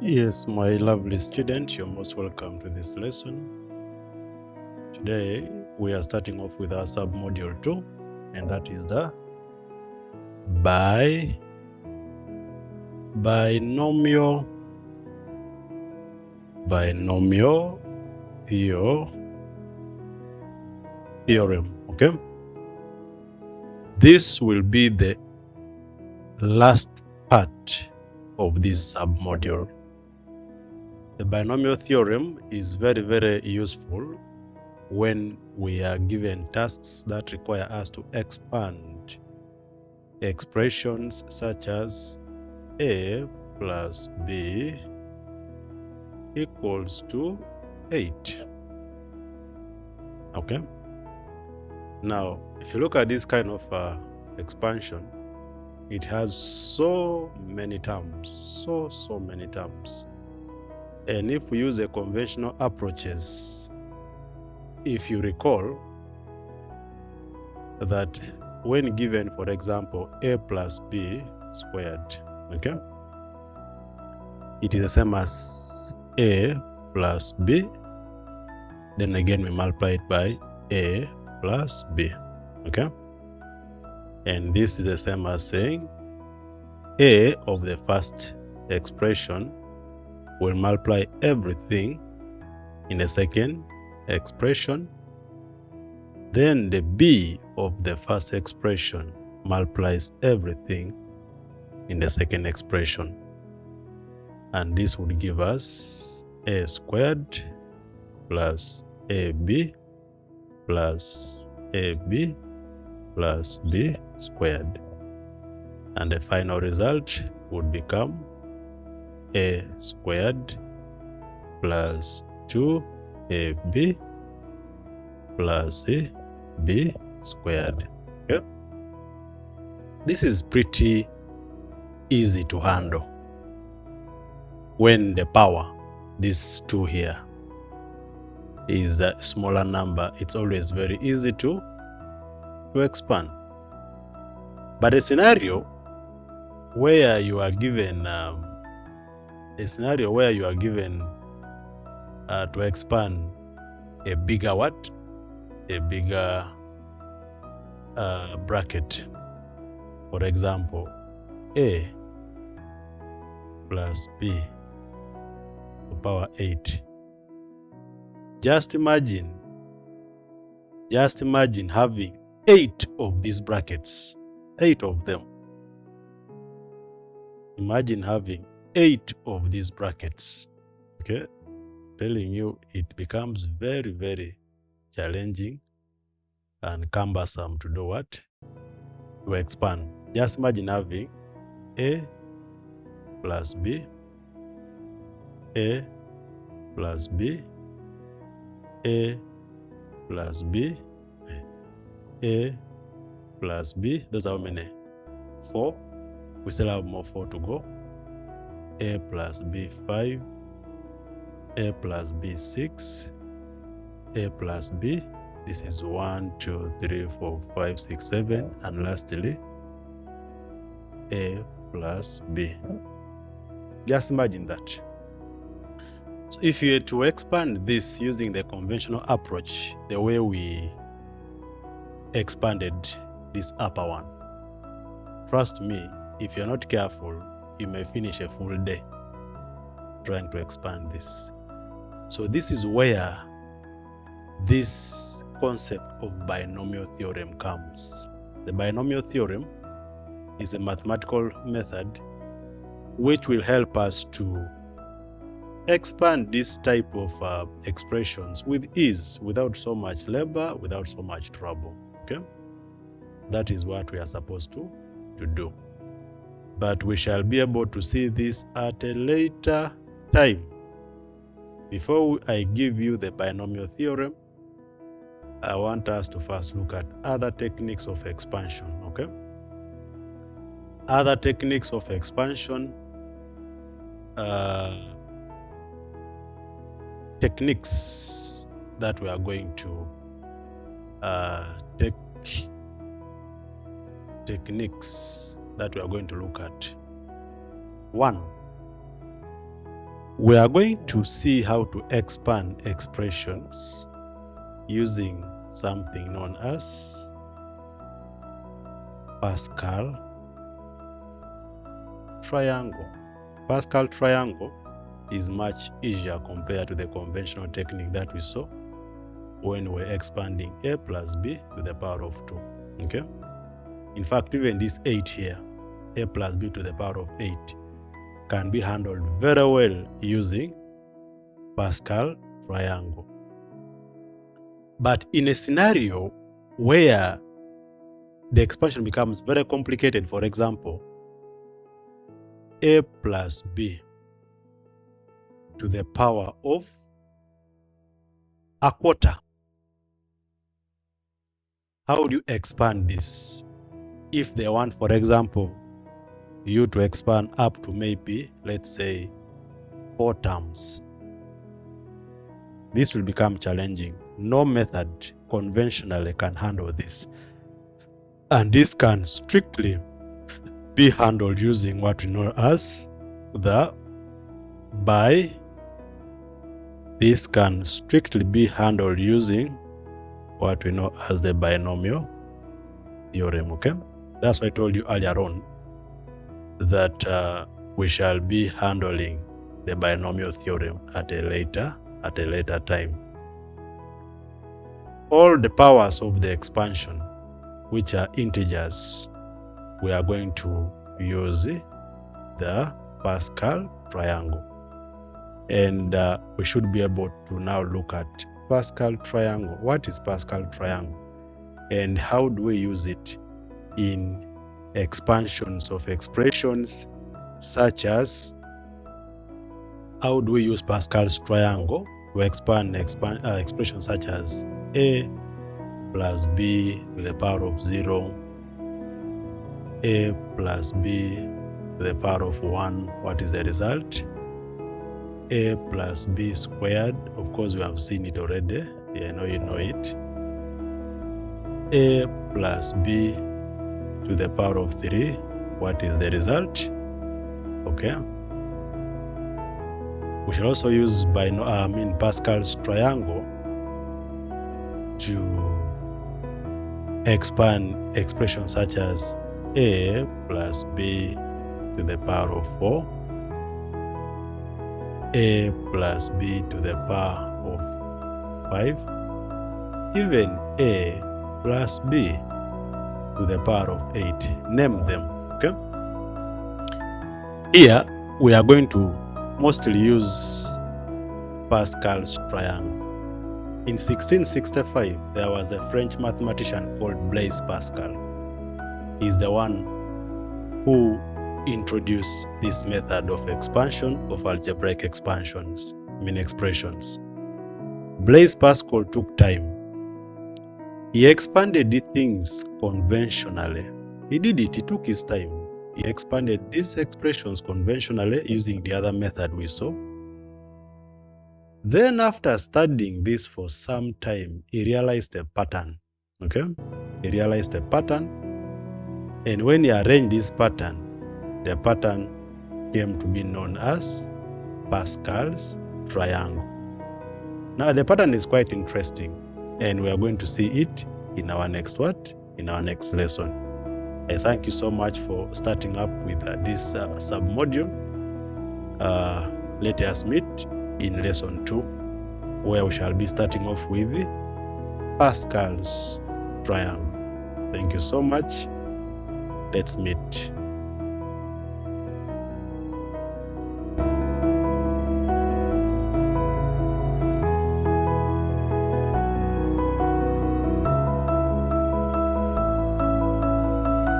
Yes, my lovely student, you're most welcome to this lesson. Today, we are starting off with our submodule 2, and that is the binomial theorem. Okay, this will be the last part of this submodule. The binomial theorem is very, very useful when we are given tasks that require us to expand expressions such as a plus b equals to 8. Okay, now if you look at this kind of expansion, it has so many terms, so many terms. And if we use the conventional approaches, if you recall that when given, for example, a plus b squared, okay, it is the same as a plus b, then again we multiply it by a plus b, okay, and this is the same as saying a of the first expression will multiply everything in the second expression, then the b of the first expression multiplies everything in the second expression, and this would give us a squared plus ab plus ab plus b squared, and the final result would become a squared plus 2ab plus b squared. Okay? This is pretty easy to handle when the power, this 2 here, is a smaller number. It's always very easy to expand. But a scenario where you are given to expand a bigger what? A bigger bracket. For example, a plus b to power 8. Just imagine having 8 of these brackets, 8 of them. Imagine having 8 of these brackets. Okay, telling you it becomes very, very challenging and cumbersome to do what? To expand. Just imagine having a plus b, a plus b, a plus b, a plus b. Those are how many? 4. We still have more 4 to go. A plus b 5, a plus b 6, a plus b. This is 1, 2, 3, 4, 5, 6, 7, and lastly a plus b. Just imagine that. So if you were to expand this using the conventional approach, the way we expanded this upper one, trust me, if you're not careful, you may finish a full day trying to expand this. So this is where this concept of binomial theorem comes. The binomial theorem is a mathematical method which will help us to expand this type of expressions with ease, without so much labor, without so much trouble. Okay, that is what we are supposed to do. But we shall be able to see this at a later time. Before I give you the binomial theorem, I want us to first look at other techniques of expansion. Okay, other techniques of expansion, techniques that we are going to look at. 1, We are going to see how to expand expressions using something known as Pascal triangle. Pascal triangle is much easier compared to the conventional technique that we saw when we're expanding a plus b to the power of 2. Okay? In fact, even this 8 here, a plus b to the power of 8, can be handled very well using Pascal triangle. But in a scenario where the expansion becomes very complicated, for example, a plus b to the power of a quarter, how would you expand this? If they want, for example, you to expand up to maybe, let's say, 4 terms, this will become challenging. No method conventionally can handle this. And this can strictly be handled using what we know as the This can strictly be handled using what we know as the binomial theorem. Okay, that's why I told you earlier on that we shall be handling the binomial theorem at a later time. All the powers of the expansion, which are integers, we are going to use the Pascal triangle. And we should be able to now look at Pascal triangle. What is Pascal triangle? And how do we use it in expansions of expressions, such as how do we use Pascal's triangle to expand expressions such as a plus b to the power of 0, a plus b to the power of 1. What is the result? A plus b squared. Of course, we have seen it already. I know you know it. A plus b to the power of 3. What is the result? Okay. We shall also use Pascal's triangle to expand expressions such as a plus b to the power of 4, a plus b to the power of 5, even a plus b to the power of 8. Name them. Okay. Here we are going to mostly use Pascal's triangle. In 1665, there was a French mathematician called Blaise Pascal. He's the one who introduced this method of expansion of algebraic expressions. Blaise Pascal took time. He expanded these things conventionally. He did it. He took his time. He expanded these expressions conventionally using the other method we saw. Then after studying this for some time, he realized a pattern. Okay? He realized a pattern. And when he arranged this pattern, the pattern came to be known as Pascal's triangle. Now the pattern is quite interesting, and we are going to see it in our next lesson. I thank you so much for starting up with this sub-module. Let us meet in lesson 2, where we shall be starting off with Pascal's triangle. Thank you so much. Let's meet.